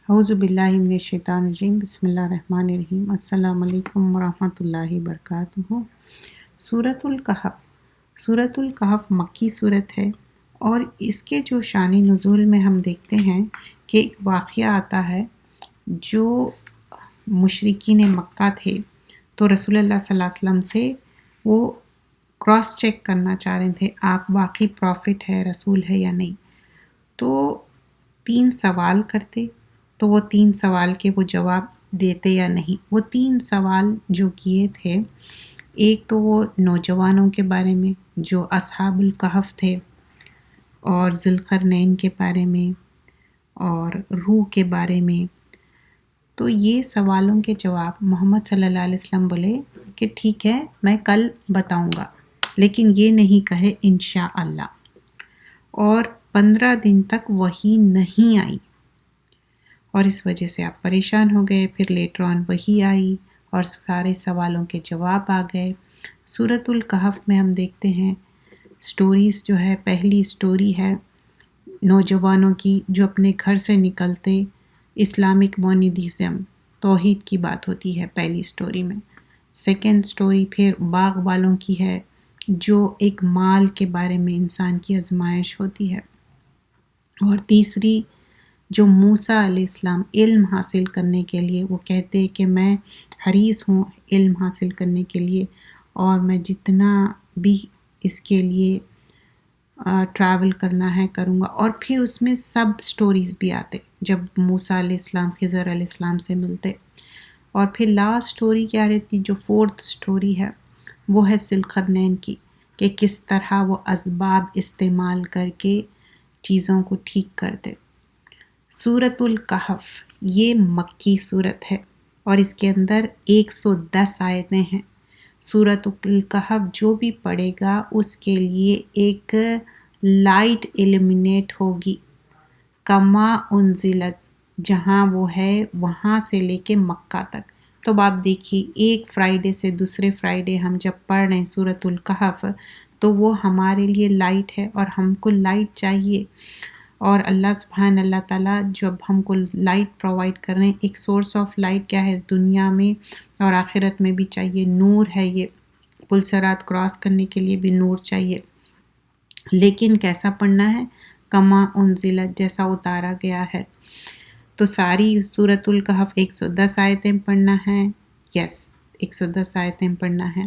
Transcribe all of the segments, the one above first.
اعوذ باللہ من الشیطان الرجیم بسم اللہ الرحمن الرحیم السلام علیکم ورحمۃ اللہ وبرکاتہ۔ سورۃ الکہف۔ سورۃ الکہف مکی صورت ہے اور اس کے جو شان نزول میں ہم دیکھتے ہیں کہ ایک واقعہ آتا ہے جو مشرکین مکہ تھے تو رسول اللہ صلی اللہ علیہ وسلم سے وہ کراس چیک کرنا چاہ رہے تھے آپ واقعی پروفٹ ہے رسول ہے یا نہیں، تو 3 سوال کرتے تو وہ 3 سوال کے وہ جواب دیتے یا نہیں۔ وہ 3 سوال جو کیے تھے، ایک تو وہ نوجوانوں کے بارے میں جو اصحاب الکہف تھے، اور ذوالقرنین کے بارے میں اور روح کے بارے میں۔ تو یہ سوالوں کے جواب محمد صلی اللہ علیہ وسلم بولے کہ ٹھیک ہے میں کل بتاؤں گا، لیکن یہ نہیں کہے انشاءاللہ۔ اور 15 دن تک وحی نہیں آئی اور اس وجہ سے آپ پریشان ہو گئے۔ پھر لیٹر آن وحی آئی اور سارے سوالوں کے جواب آ گئے۔ سورۃ الکہف میں ہم دیکھتے ہیں سٹوریز جو ہے، پہلی سٹوری ہے نوجوانوں کی جو اپنے گھر سے نکلتے، اسلامک مونیدزم توحید کی بات ہوتی ہے پہلی سٹوری میں۔ سیکنڈ سٹوری پھر باغ والوں کی ہے جو ایک مال کے بارے میں انسان کی آزمائش ہوتی ہے، اور تیسری جو موسیٰ علیہ السلام علم حاصل کرنے کے لیے وہ کہتے کہ میں حریص ہوں علم حاصل کرنے کے لیے، اور میں جتنا بھی اس کے لیے ٹریول کرنا ہے کروں گا۔ اور پھر اس میں سب سٹوریز بھی آتے جب موسیٰ علیہ السلام خضر علیہ السلام سے ملتے۔ اور پھر لاسٹ سٹوری کیا رہتی، جو 4th سٹوری ہے وہ ہے ذوالقرنین کی، کہ کس طرح وہ اسباب استعمال کر کے چیزوں کو ٹھیک کرتے۔ سورۃ الکہف یہ مکی صورت ہے اور اس کے اندر 110 آیتیں ہیں۔ سورۃ الکہف جو بھی پڑھے گا اس کے لیے ایک لائٹ ایلیمنیٹ ہوگی، کما انزلت، جہاں وہ ہے وہاں سے لے کے مکہ تک۔ تو آپ دیکھیے ایک فرائیڈے سے دوسرے فرائیڈے ہم جب پڑھ رہے ہیں سورۃ الکہف تو وہ ہمارے لیے لائٹ ہے اور ہم کو لائٹ چاہیے، اور اللہ سبحانہ اللہ تعالیٰ جب ہم کو لائٹ پرووائڈ کر رہے ہیں، ایک سورس آف لائٹ کیا ہے دنیا میں اور آخرت میں بھی چاہیے، نور ہے۔ یہ پل صراط کراس کرنے کے لیے بھی نور چاہیے، لیکن کیسا پڑھنا ہے، کما انزلت، جیسا اتارا گیا ہے۔ تو ساری سورۃ الکہف 110 آیتیں پڑھنا ہے، 110 آیتیں پڑھنا ہے۔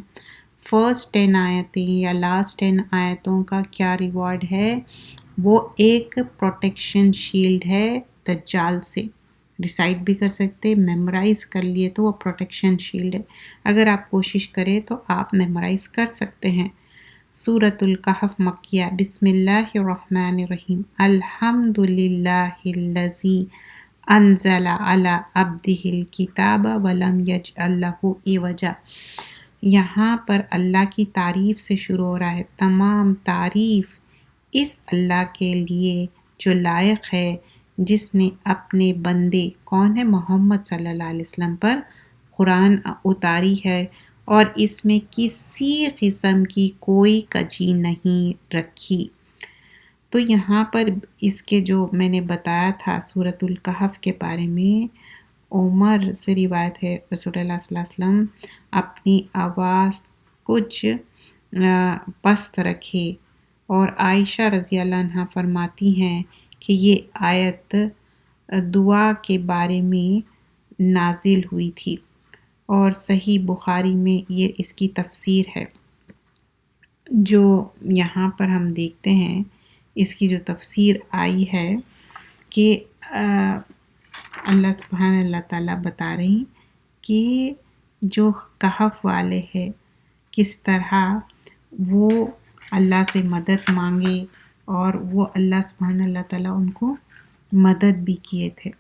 فرسٹ 10 آیتیں یا لاسٹ 10 آیتوں کا کیا ریوارڈ ہے، وہ ایک پروٹیکشن شیلڈ ہے دجال سے۔ ریسائٹ بھی کر سکتے، میمورائز کر لیے تو وہ پروٹیکشن شیلڈ ہے۔ اگر آپ کوشش کریں تو آپ میمورائز کر سکتے ہیں۔ سورۃ الکہف مکیہ۔ بسم اللہ الرحمن الرحیم۔ الحمد للہ الذی انزل علی عبدہ الکتاب ولم یجعل لہ عوجا۔ یہاں پر اللہ کی تعریف سے شروع ہو رہا ہے۔ تمام تعریف اس اللہ کے لیے جو لائق ہے جس نے اپنے بندے کون ہے، محمد صلی اللہ علیہ وسلم پر قرآن اتاری ہے، اور اس میں کسی قسم کی کوئی کجی نہیں رکھی۔ تو یہاں پر اس کے جو میں نے بتایا تھا سورۃ الکہف کے بارے میں، عمر سے روایت ہے رسول اللہ صلی اللہ علیہ وسلم اپنی آواز کچھ پست رکھے، اور عائشہ رضی اللہ عنہ فرماتی ہیں کہ یہ آیت دعا کے بارے میں نازل ہوئی تھی، اور صحیح بخاری میں یہ اس کی تفسیر ہے۔ جو یہاں پر ہم دیکھتے ہیں اس کی جو تفسیر آئی ہے کہ اللہ سبحانہ اللہ تعالیٰ بتا رہے ہیں کہ جو کہف والے ہیں کس طرح وہ اللہ سے مدد مانگے، اور وہ اللہ سبحانہ اللہ تعالیٰ ان کو مدد بھی کیے تھے۔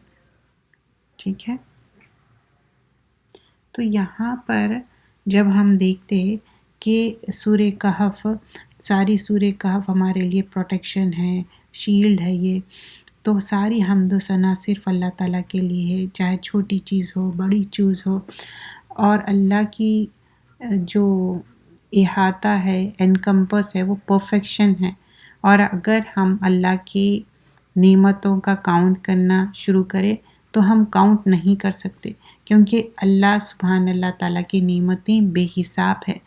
ٹھیک ہے، تو یہاں پر جب ہم دیکھتے کہ سورہ کہف، ساری سورہ کہف ہمارے لیے پروٹیکشن ہے، شیلڈ ہے، یہ تو ساری حمد و ثنا صرف اللہ تعالیٰ کے لیے ہے، چاہے چھوٹی چیز ہو بڑی چیز ہو، اور اللہ کی جو احاطہ ہے، انکمپس ہے، وہ پرفیکشن ہے۔ اور اگر ہم اللہ کی نعمتوں کا کاؤنٹ کرنا شروع کریں تو ہم کاؤنٹ نہیں کر سکتے، کیونکہ اللہ سبحان اللہ تعالیٰ کی نعمتیں بے حساب ہے۔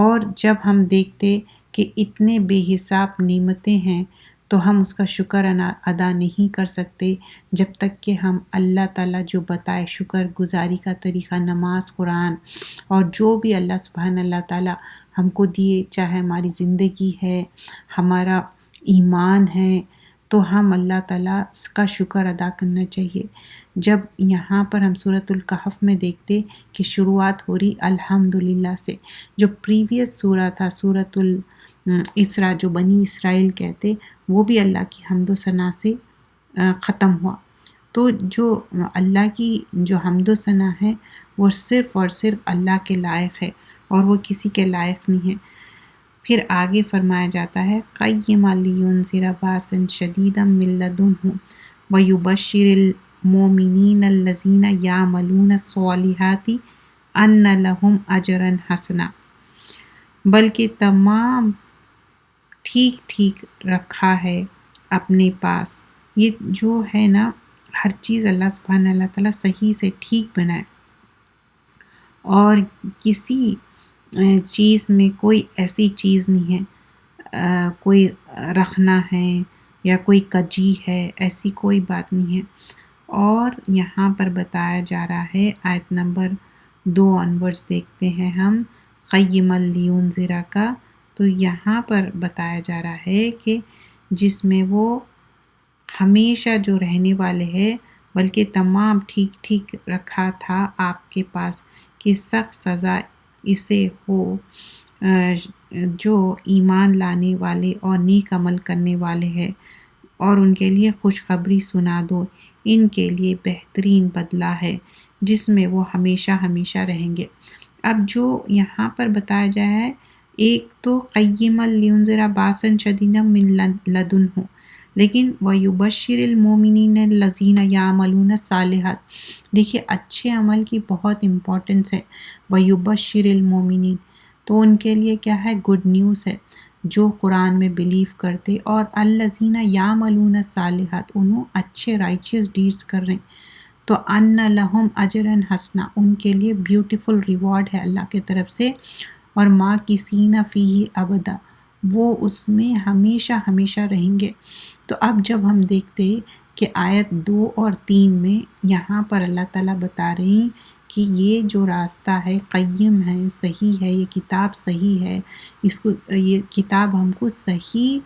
اور جب ہم دیکھتے کہ اتنے بے حساب نعمتیں ہیں تو ہم اس کا شکر ادا نہیں کر سکتے جب تک کہ ہم اللہ تعالیٰ جو بتائے شکر گزاری کا طریقہ، نماز، قرآن اور جو بھی اللہ سبحان اللہ تعالیٰ ہم کو دیے، چاہے ہماری زندگی ہے، ہمارا ایمان ہے، تو ہم اللہ تعالیٰ کا شکر ادا کرنا چاہیے۔ جب یہاں پر ہم سورۃ الکہف میں دیکھتے کہ شروعات ہو رہی الحمدللہ سے، جو پریویس سورہ تھا سورۃ الاسراء جو بنی اسرائیل کہتے، وہ بھی اللہ کی حمد و ثنا سے ختم ہوا۔ تو جو اللہ کی جو حمد و ثنا ہے وہ صرف اور صرف اللہ کے لائق ہے اور وہ کسی کے لائق نہیں ہے۔ پھر آگے فرمایا جاتا ہے قیما لینذر باسا شدیدا من لدنہ ویبشر المؤمنین الذین یعملون الصالحات ان لہم اجرا حسنا، بلکہ تمام ٹھیک ٹھیک رکھا ہے اپنے پاس۔ یہ جو ہے نا، ہر چیز اللہ سبحانہ اللہ تعالیٰ صحیح سے ٹھیک بنائے، اور کسی چیز میں کوئی ایسی چیز نہیں ہے کوئی رکھنا ہے یا کوئی کجی ہے، ایسی کوئی بات نہیں ہے۔ اور یہاں پر بتایا جا رہا ہے آیت نمبر 2 onwards دیکھتے ہیں ہم قیما لینذر کا، تو یہاں پر بتایا جا رہا ہے کہ جس میں وہ ہمیشہ جو رہنے والے ہے، بلکہ تمام ٹھیک ٹھیک رکھا تھا آپ کے پاس کہ سخت سزا اسے ہو جو ایمان لانے والے اور نیک عمل کرنے والے ہیں، اور ان کے لیے خوشخبری سنا دو، ان کے لیے بہترین بدلہ ہے جس میں وہ ہمیشہ ہمیشہ رہیں گے۔ اب جو یہاں پر بتایا جائے ہے، ایک تو قیما لینذر باسا شدیدا من لدنہ، لیکن وَيُبَشِّرِ الْمُؤْمِنِينَ الَّذِينَ يَعْمَلُونَ الصَّالِحَاتِ، دیکھیے اچھے عمل کی بہت امپورٹنس ہے۔ وَيُبَشِّرِ الْمُؤْمِنِينَ تو ان کے لیے کیا ہے؟ گڈ نیوز ہے، جو قرآن میں بلیو کرتے، اور الَّذِينَ يَعْمَلُونَ الصَّالِحَاتِ انہوں اچھے رائچیس ڈیڈز کر رہے ہیں، تو ان لہم اجرا حسنا، ان کے لیے بیوٹیفل ریوارڈ ہے اللہ کی طرف سے، اور ماکثین فیہ ابدا، وہ اس میں ہمیشہ ہمیشہ رہیں گے۔ تو اب جب ہم دیکھتے کہ آیت 2 اور 3 میں یہاں پر اللہ تعالیٰ بتا رہے ہیں کہ یہ جو راستہ ہے قیم ہے، صحیح ہے، یہ کتاب صحیح ہے، یہ کتاب ہم کو صحیح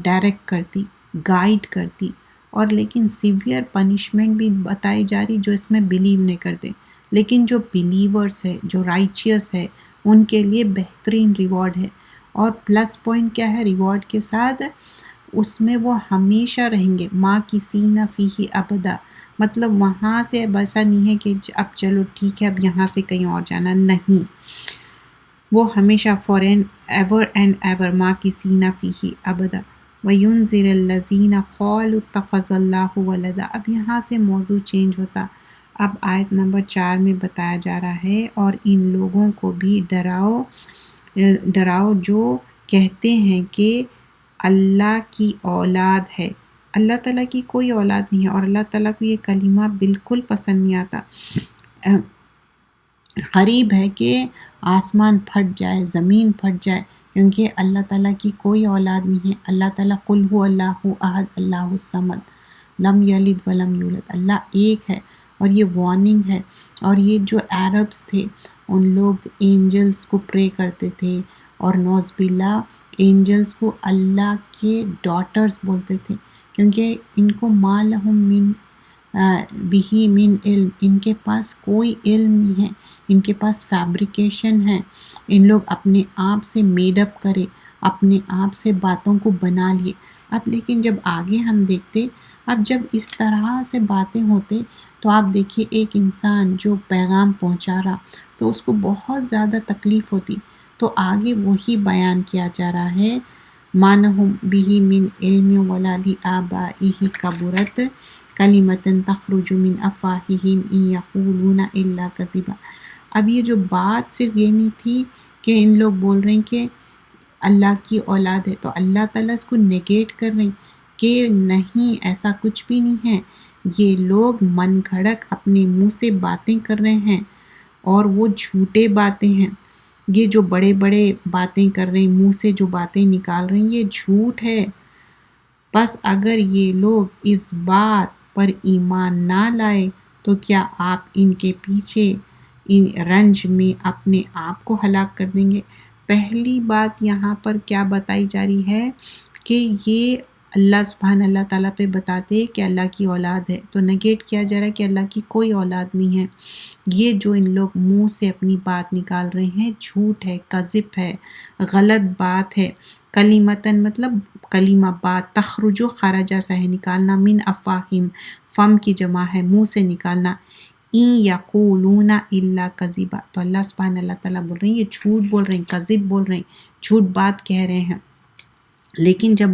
ڈائریکٹ کرتی، گائیڈ کرتی، اور لیکن سیویئر پنشمنٹ بھی بتائی جا رہی جو اس میں بلیو نہیں کرتے، لیکن جو بلیورز ہے، جو رائچیس ہے، ان کے لیے بہترین ریوارڈ ہے۔ اور پلس پوائنٹ کیا ہے ریوارڈ کے ساتھ؟ اس میں وہ ہمیشہ رہیں گے، ماکثین فیہ ابدا، مطلب وہاں سے اب ایسا نہیں ہے کہ اب چلو ٹھیک ہے اب یہاں سے کہیں اور جانا، نہیں، وہ ہمیشہ فار ایور اینڈ ایور ماکثین فیہ ابدا۔ وَيُنذِرَ الَّذِينَ قَالُوا اتَّخَذَ اللَّهُ وَلَدًا، اب یہاں سے موضوع چینج ہوتا، اب آیت نمبر 4 میں بتایا جا رہا ہے اور ان لوگوں کو بھی ڈراؤ جو کہتے ہیں کہ اللہ کی اولاد ہے۔ اللہ تعالیٰ کی کوئی اولاد نہیں ہے، اور اللہ تعالیٰ کو یہ کلمہ بالکل پسند نہیں آتا۔ قریب ہے کہ آسمان پھٹ جائے، زمین پھٹ جائے، کیونکہ اللہ تعالیٰ کی کوئی اولاد نہیں ہے۔ اللہ تعالیٰ قل هو اللہ احد اللہ الصمد لم یلد ولم یولد، اللہ ایک ہے، اور یہ وارننگ ہے۔ اور یہ جو عربس تھے ان لوگ اینجلز کو پرے کرتے تھے، اور نعوذ باللہ اینجلز کو اللہ کے ڈاٹرز بولتے تھے، کیونکہ ان کو ما لہم من بہی من علم، ان کے پاس کوئی علم نہیں ہے، ان کے پاس فیبریکیشن ہے، ان لوگ اپنے آپ سے میڈ اپ کرے، اپنے آپ سے باتوں کو بنا لیے۔ اب لیکن جب آگے ہم دیکھتے، اب جب اس طرح سے باتیں ہوتے تو آپ دیکھیے ایک انسان جو پیغام پہنچا رہا تو اس کو بہت زیادہ تکلیف ہوتی، تو آگے وہی بیان کیا جا رہا ہے مَانَهُمْ بِهِ مِنْ عِلْمٍ وَلَا لِآبَائِهِ كَبُرَتْ كَلِمَةً تَخْرُجُ مِنْ أَفْوَاهِهِمْ إِنْ يَقُولُونَ إِلَّا كَذِبًا۔ اب یہ جو بات صرف یہ نہیں تھی کہ ان لوگ بول رہے ہیں کہ اللہ کی اولاد ہے، تو اللہ تعالیٰ اس کو نیگیٹ کر رہے ہیں کہ نہیں، ایسا کچھ بھی نہیں ہے، یہ لوگ من گھڑت اپنے منہ سے باتیں کر رہے ہیں اور وہ جھوٹے باتیں ہیں. یہ جو بڑے بڑے باتیں کر رہے ہیں، منہ سے جو باتیں نکال رہے ہیں، یہ جھوٹ ہے. پس اگر یہ لوگ اس بات پر ایمان نہ لائے تو کیا آپ ان کے پیچھے ان رنج میں اپنے آپ کو ہلاک کر دیں گے؟ پہلی بات یہاں پر کیا بتائی جا رہی ہے کہ یہ اللہ سبحانہ اللہ تعالیٰ پہ بتاتے کہ اللہ کی اولاد ہے، تو نگیٹ کیا جا رہا ہے کہ اللہ کی کوئی اولاد نہیں ہے. یہ جو ان لوگ منہ سے اپنی بات نکال رہے ہیں جھوٹ ہے، کذب ہے، غلط بات ہے. کلیمتاً مطلب کلمہ بات، تخرجو خارجہ سے ہے نکالنا، من افواہم فم کی جمع ہے، منہ سے نکالنا. این یقولون الا کذبا، تو اللہ سبحانہ اللہ تعالیٰ بول رہے ہیں یہ جھوٹ بول رہے ہیں، کذب بول رہے ہیں، جھوٹ بات کہہ رہے ہیں. لیکن جب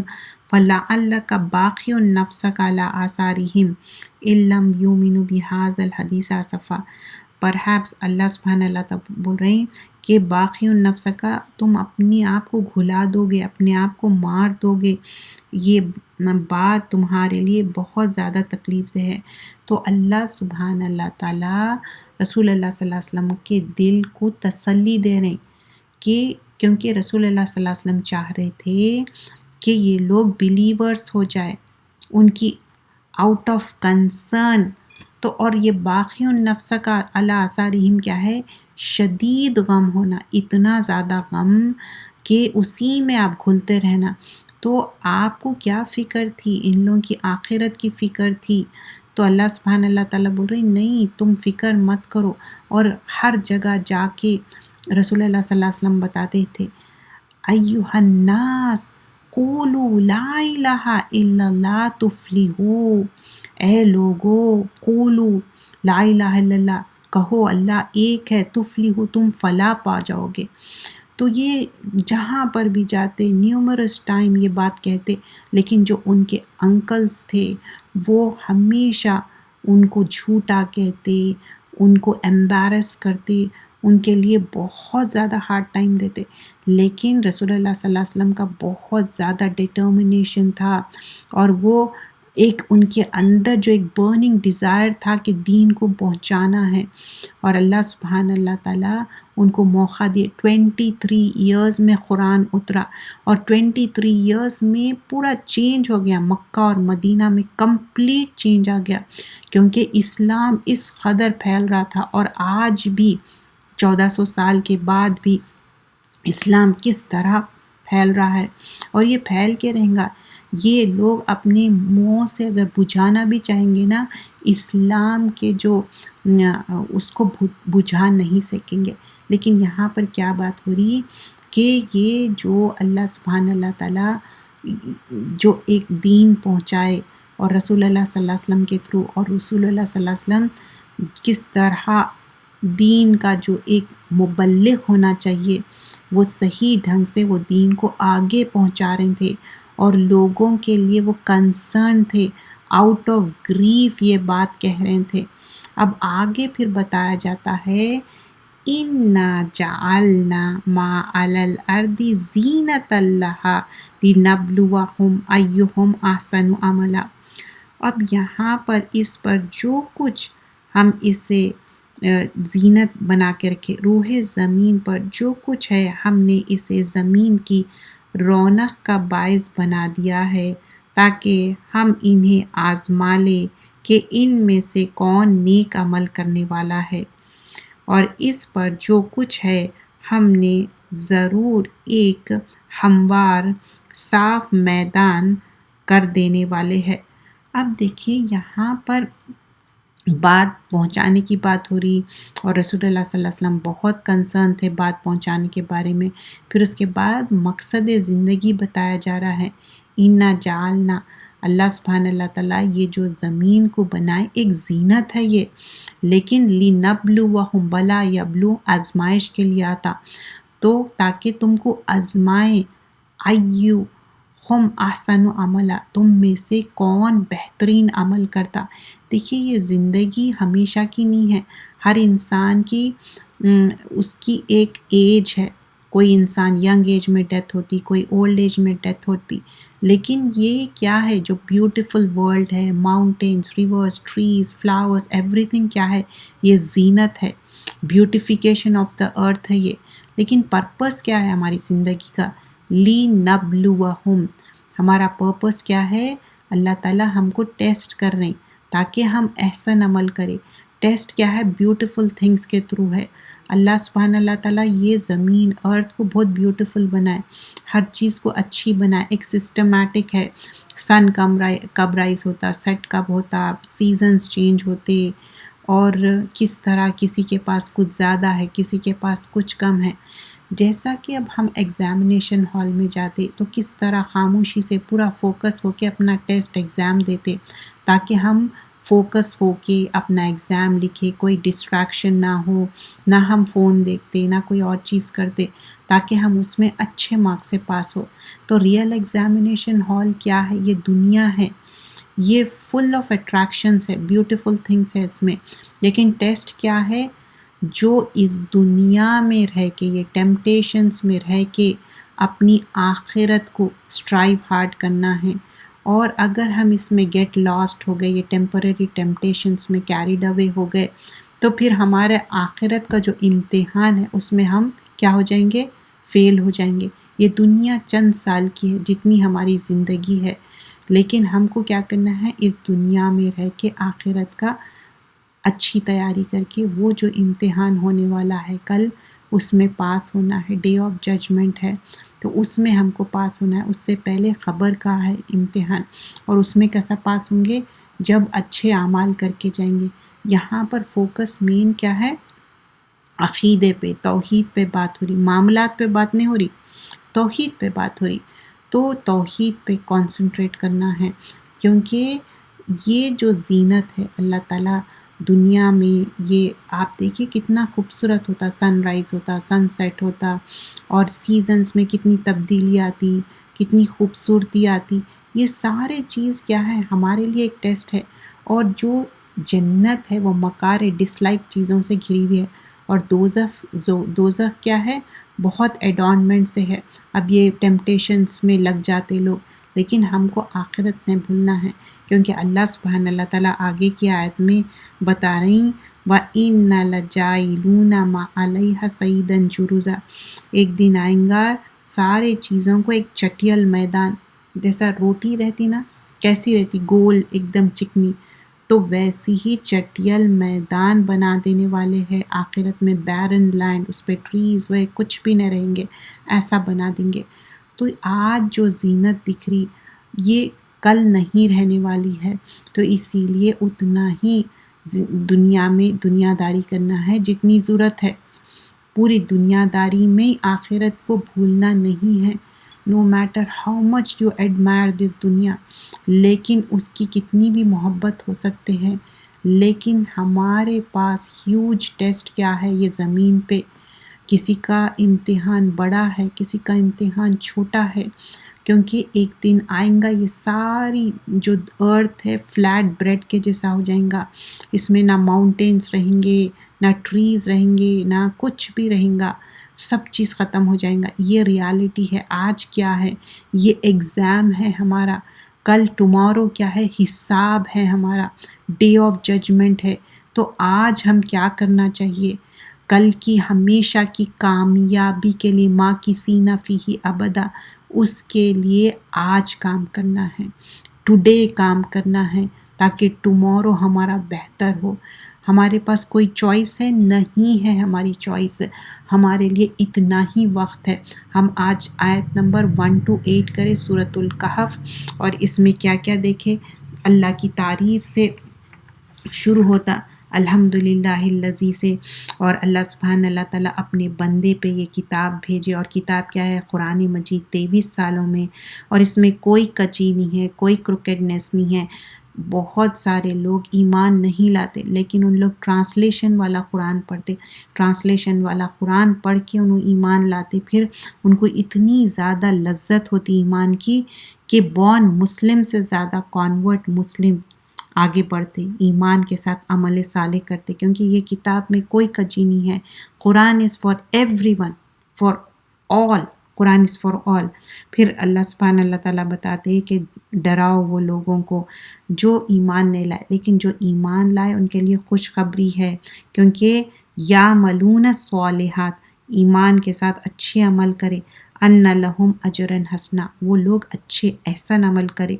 فَلَعَلَّكَ بَاخِعٌ نَفْسَكَ عَلَىٰ آثَارِهِمْ إِن لَّمْ يُؤْمِنُوا بِهَٰذَا الْحَدِيثِ آسَفًا، پرہیپس اللہ سبحانہ اللہ تعالیٰ بول رہے ہیں کہ باقی النفس کا تم اپنے آپ کو گھلا دو گے، اپنے آپ کو مار دو گے، یہ بات تمہارے لیے بہت زیادہ تکلیف دہ ہے. تو اللہ سبحانہ اللہ تعالیٰ رسول اللہ صلی اللہ علیہ وسلم کے دل کو تسلی دے رہے ہیں کہ کیونکہ رسول اللہ صلی اللہ علیہ وسلم چاہ رہے تھے کہ یہ لوگ بلیورز ہو جائے، ان کی آؤٹ آف کنسرن. تو اور یہ باقی النفس کا علی آثارہم کیا ہے؟ شدید غم ہونا، اتنا زیادہ غم کہ اسی میں آپ گھلتے رہنا. تو آپ کو کیا فکر تھی؟ ان لوگوں کی آخرت کی فکر تھی. تو اللہ سبحانہ اللہ تعالیٰ بول رہے نہیں، تم فکر مت کرو. اور ہر جگہ جا کے رسول اللہ صلی اللہ علیہ وسلم بتاتے تھے ایھا الناس قولوا لا الہ الا اللہ تفلحوا، اے لوگو قولو لا الہ الا اللہ، کہو اللہ ایک ہے، تفلحوا تم فلاح پا جاؤ گے. تو یہ جہاں پر بھی جاتے نیومرس ٹائم یہ بات کہتے، لیکن جو ان کے انکلز تھے وہ ہمیشہ ان کو جھوٹا کہتے، ان کو ایمبیرس کرتے، ان کے لیے بہت زیادہ ہارڈ ٹائم دیتے. لیکن رسول اللہ صلی اللہ علیہ وسلم کا بہت زیادہ ڈٹرمنیشن تھا، اور وہ ایک ان کے اندر جو ایک برننگ ڈیزائر تھا کہ دین کو پہنچانا ہے. اور اللہ سبحانہ اللہ تعالیٰ ان کو موقع دیے. 23 ایئرز میں قرآن اترا، اور 23 ایئرز میں پورا چینج ہو گیا. مکہ اور مدینہ میں کمپلیٹ چینج آ گیا، کیونکہ اسلام اس قدر پھیل رہا تھا. اور آج بھی 1400 سال کے بعد بھی اسلام کس طرح پھیل رہا ہے، اور یہ پھیل کے رہیں گا. یہ لوگ اپنے منہ سے اگر بجھانا بھی چاہیں گے نا، اسلام کے جو اس کو بجھا نہیں سکیں گے. لیکن یہاں پر کیا بات ہو رہی ہے کہ یہ جو اللہ سبحانہ اللہ تعالیٰ جو ایک دین پہنچائے، اور رسول اللہ صلی اللہ علیہ وسلم کے تھرو، اور رسول اللہ صلی اللہ علیہ وسلم کس طرح دین کا جو ایک مبلغ ہونا چاہیے وہ صحیح ڈھنگ سے وہ دین کو آگے پہنچا رہے تھے، اور لوگوں کے لیے وہ کنسرن تھے، آؤٹ آف گریف یہ بات کہہ رہے تھے. اب آگے پھر بتایا جاتا ہے اِنَّا جَعَلْنَا مَا عَلَى الْأَرْضِ زِینَةً لَهَا لِنَبْلُوَهُمْ أَیُّهُمْ أَحْسَنُ عَمَلًا. اب یہاں پر اس پر جو کچھ ہم اسے زینت بنا کے رکھے، روح زمین پر جو کچھ ہے ہم نے اسے زمین کی رونق کا باعث بنا دیا ہے، تاکہ ہم انہیں آزما لیں کہ ان میں سے کون نیک عمل کرنے والا ہے. اور اس پر جو کچھ ہے ہم نے ضرور ایک ہموار صاف میدان کر دینے والے ہیں. اب دیکھیے یہاں پر بات پہنچانے کی بات ہو رہی، اور رسول اللہ صلی اللہ علیہ وسلم بہت کنسرن تھے بات پہنچانے کے بارے میں. پھر اس کے بعد مقصد زندگی بتایا جا رہا ہے. اِنَّا جَعَلْنَا، اللہ سبحانہ اللہ تعالیٰ یہ جو زمین کو بنائے ایک زینت ہے یہ، لیکن لِنَبْلُوَهُمْ، بلا یبلو آزمائش کے لیے آتا، تو تاکہ تم کو آزمائیں. ہم احسن عملا، تم میں سے کون بہترین عمل کرتا. دیکھیے یہ زندگی ہمیشہ کی نہیں ہے، ہر انسان کی اس کی ایک ایج ہے. کوئی انسان ینگ ایج میں ڈیتھ ہوتی، کوئی اولڈ ایج میں ڈیتھ ہوتی، لیکن یہ کیا ہے جو بیوٹیفل ورلڈ ہے، mountains, reverse, trees, flowers, every thing کیا ہے؟ یہ زینت ہے، بیوٹیفیکیشن آف دا ارتھ ہے یہ. لیکن پرپس کیا ہے ہماری زندگی کا؟ لِنَبْلُوَہُم. ہمارا پرپس کیا ہے؟ اللہ تعالیٰ ہم کو ٹیسٹ کر رہے ہیں تاکہ ہم احسن عمل کریں. ٹیسٹ کیا ہے؟ بیوٹیفل تھنگس کے تھرو ہے. اللہ سبحانہ اللہ تعالیٰ یہ زمین ارتھ کو بہت بیوٹیفل بنائے، ہر چیز کو اچھی بنائے، ایک سسٹمیٹک ہے. سن کب رائز ہوتا، سیٹ کب ہوتا، سیزنز چینج ہوتے، اور کس طرح کسی کے پاس کچھ زیادہ ہے، کسی کے پاس کچھ کم ہے. جیسا کہ اب ہم ایگزامینیشن ہال میں جاتے تو کس طرح خاموشی سے پورا فوکس ہو کے اپنا ٹیسٹ ایگزام دیتے تاکہ ہم فوکس ہو کے اپنا ایگزام لکھے، کوئی ڈسٹریکشن نہ ہو، نہ ہم فون دیکھتے، نہ کوئی اور چیز کرتے، تاکہ ہم اس میں اچھے مارکس سے پاس ہو. تو ریئل ایگزامینیشن ہال کیا ہے؟ یہ دنیا ہے، یہ فل آف اٹریکشنس ہے، بیوٹیفل تھنگس ہے اس میں. لیکن ٹیسٹ کیا ہے؟ جو اس دنیا میں رہ کے، یہ ٹیمپٹیشنس میں رہ کے اپنی آخرت کو اسٹرائیو ہارڈ کرنا ہے. اور اگر ہم اس میں گیٹ لاسٹ ہو گئے، یہ ٹیمپرری ٹیمپٹیشنس میں کیریڈ اوے ہو گئے، تو پھر ہمارے آخرت کا جو امتحان ہے اس میں ہم کیا ہو جائیں گے؟ فیل ہو جائیں گے. یہ دنیا چند سال کی ہے جتنی ہماری زندگی ہے، لیکن ہم کو کیا کرنا ہے؟ اس دنیا میں رہ کے آخرت کا اچھی تیاری کر کے وہ جو امتحان ہونے والا ہے کل، اس میں پاس ہونا ہے. ڈے آف ججمنٹ ہے تو اس میں ہم کو پاس ہونا ہے. اس سے پہلے خبر کا ہے امتحان، اور اس میں کیسا پاس ہوں گے؟ جب اچھے اعمال کر کے جائیں گے. یہاں پر فوکس مین کیا ہے؟ عقیدے پہ، توحید پہ بات ہو رہی، معاملات پہ بات نہیں ہو رہی، توحید پہ بات ہو رہی. تو توحید پہ کنسنٹریٹ کرنا ہے، کیونکہ یہ جو زینت ہے اللہ تعالیٰ دنیا میں، یہ آپ دیکھیے کتنا خوبصورت ہوتا، سن رائز ہوتا، سن سیٹ ہوتا، اور سیزنز میں کتنی تبدیلی آتی، کتنی خوبصورتی آتی. یہ سارے چیز کیا ہے؟ ہمارے لیے ایک ٹیسٹ ہے. اور جو جنت ہے وہ مکار ڈس لائک چیزوں سے گھری ہوئی ہے، اور دوزخ کیا ہے؟ بہت ایڈورنمنٹ سے ہے. اب یہ ٹیمپٹیشنس میں لگ جاتے لوگ، لیکن ہم کو آخرت نہیں بھولنا ہے، کیونکہ اللہ سبحانہ اللہ تعالیٰ آگے کی آیت میں بتا رہی وَإِنَّ لَجَائِلُونَ مَا عَلَيْهَا سَيِّدًا جُرُزًا. ایک دن آئیں گا سارے چیزوں کو ایک چٹیل میدان، جیسا روٹی رہتی نا، کیسی رہتی؟ گول، ایک دم چکنی، تو ویسی ہی چٹیل میدان بنا دینے والے ہیں آخرت میں. بیرن لینڈ، اس پہ ٹریز وہ کچھ بھی نہ رہیں گے، ایسا بنا دیں گے. تو آج جو زینت دکھ رہی یہ کل نہیں رہنے والی ہے. تو اسی لیے اتنا ہی دنیا میں دنیا داری کرنا ہے جتنی ضرورت ہے. پوری دنیا داری میں آخرت کو بھولنا نہیں ہے. No matter how much you admire this دنیا، لیکن اس کی کتنی بھی محبت ہو سکتے ہیں، لیکن ہمارے پاس ہیوج ٹیسٹ کیا ہے یہ زمین پہ. کسی کا امتحان بڑا ہے، کسی کا امتحان چھوٹا ہے، کیونکہ ایک دن آئیں گا یہ ساری جو ارتھ ہے فلیٹ بریڈ کے جیسا ہو جائیں گا. اس میں نہ ماؤنٹینس رہیں گے، نہ ٹریز رہیں گے، نہ کچھ بھی رہیں گا، سب چیز ختم ہو جائیں گا. یہ ریالٹی ہے. آج کیا ہے؟ یہ ایگزام ہے ہمارا. کل ٹمارو کیا ہے؟ حساب ہے ہمارا، ڈے آف ججمنٹ ہے. تو آج ہم کیا کرنا چاہیے؟ کل کی ہمیشہ کی کامیابی کے لیے ماں کی سینہ فیہ ابدا، اس کے لیے آج کام کرنا ہے، ٹوڈے کام کرنا ہے، تاکہ ٹمارو ہمارا بہتر ہو. ہمارے پاس کوئی چوائس ہے؟ نہیں ہے ہماری چوائس. ہمارے لیے اتنا ہی وقت ہے. ہم آج آیت نمبر 1 to 8 کریں سورۃ الکہف، اور اس میں کیا کیا دیکھیں. اللہ کی تعریف سے شروع ہوتا، الحمدللہ الذی سے، اور اللہ سبحانہ اللہ تعالیٰ اپنے بندے پہ یہ کتاب بھیجے. اور کتاب کیا ہے؟ قرآن مجید. 23 سالوں میں، اور اس میں کوئی کچی نہیں ہے، کوئی کروکیڈنس نہیں ہے. بہت سارے لوگ ایمان نہیں لاتے، لیکن ان لوگ ٹرانسلیشن والا قرآن پڑھتے، ٹرانسلیشن والا قرآن پڑھ کے انہوں ایمان لاتے. پھر ان کو اتنی زیادہ لذت ہوتی ایمان کی کہ بورن مسلم سے زیادہ کانورٹ مسلم آگے بڑھتے، ایمان کے ساتھ عمل صالح کرتے، کیونکہ یہ کتاب میں کوئی کجی نہیں ہے. قرآن is for everyone, for all. قرآن از فار آل۔ پھر اللہ سبحانہ اللہ تعالیٰ بتاتے ہیں کہ ڈراؤ وہ لوگوں کو جو ایمان نہیں لائے، لیکن جو ایمان لائے ان کے لیے خوشخبری ہے، کیونکہ یعملون الصالحات، ایمان کے ساتھ اچھے عمل کرے، ان لہم اجرا حسنا، وہ لوگ اچھے احسن عمل کرے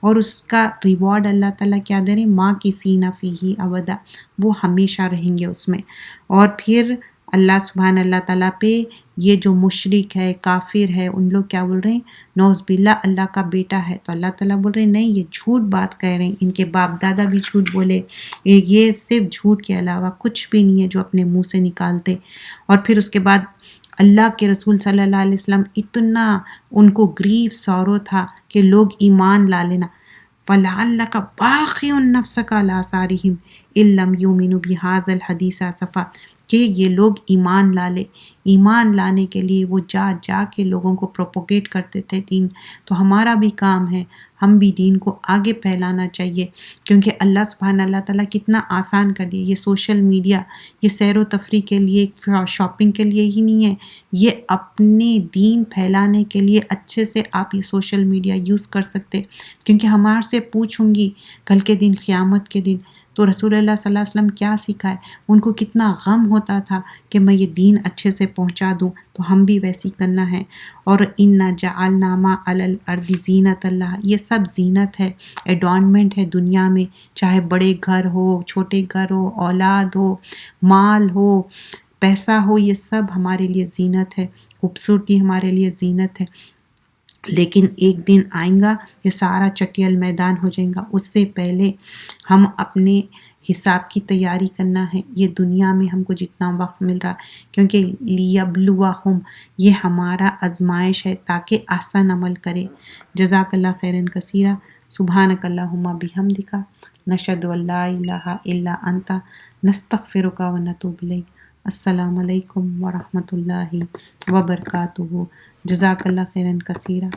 اور اس کا ریوارڈ اللہ تعالیٰ کیا دے رہے، ماں کی سینہ فیہ ابدا، وہ ہمیشہ رہیں گے اس میں۔ اور پھر اللہ سبحانہ اللہ تعالیٰ پہ یہ جو مشرک ہے، کافر ہے، ان لوگ کیا بول رہے ہیں، نعوذ باللہ اللہ کا بیٹا ہے، تو اللہ تعالیٰ بول رہے ہیں نہیں، یہ جھوٹ بات کہہ رہے ہیں، ان کے باپ دادا بھی جھوٹ بولے، یہ صرف جھوٹ کے علاوہ کچھ بھی نہیں ہے جو اپنے منہ سے نکالتے۔ اور پھر اس کے بعد اللہ کے رسول صلی اللہ علیہ وسلم اتنا ان کو گریف سورو تھا کہ لوگ ایمان لا لینا، فَلَعَلَّكَ بَاخِعٌ نَفْسَكَ عَلَىٰ آثَارِهِمْ إِن لَّمْ يُؤْمِنُوا بِهَٰذَا الْحَدِيثِ آسَفًا، کہ یہ لوگ ایمان لا لے۔ ایمان لانے کے لیے وہ جا کے لوگوں کو پروپوگیٹ کرتے تھے دین، تو ہمارا بھی کام ہے، ہم بھی دین کو آگے پھیلانا چاہیے، کیونکہ اللہ سبحانہ اللہ تعالیٰ کتنا آسان کر دیا۔ یہ سوشل میڈیا، یہ سیر و تفریح کے لیے، شاپنگ کے لیے ہی نہیں ہے، یہ اپنے دین پھیلانے کے لیے اچھے سے آپ یہ سوشل میڈیا یوز کر سکتے، کیونکہ ہمارے سے پوچھوں گی کل کے دن، قیامت کے دن، تو رسول اللہ صلی اللہ علیہ وسلم کیا سکھائے، ان کو کتنا غم ہوتا تھا کہ میں یہ دین اچھے سے پہنچا دوں، تو ہم بھی ویسی کرنا ہے۔ اور اِنَّا جَعَلْنَا مَا عَلَى الْأَرْضِ زِینَةً لَهَا، یہ سب زینت ہے، ایڈورنمنٹ ہے دنیا میں، چاہے بڑے گھر ہو، چھوٹے گھر ہو، اولاد ہو، مال ہو، پیسہ ہو، یہ سب ہمارے لیے زینت ہے، خوبصورتی ہمارے لیے زینت ہے، لیکن ایک دن آئیں گا یہ سارا چٹیل میدان ہو جائے گا۔ اس سے پہلے ہم اپنے حساب کی تیاری کرنا ہے، یہ دنیا میں ہم کو جتنا وقت مل رہا، کیونکہ لیبلوہم، یہ ہمارا آزمائش ہے تاکہ آسان عمل کرے۔ جزاک اللہ خیرا کثیرا، سبحانک اللہم بحمدک، نشہد ان لا الہ الا انت، نستغفرک و نتوب الیک۔ السلام علیکم ورحمۃ اللہ وبرکاتہ۔ جزاک اللہ خیرا کثیرا۔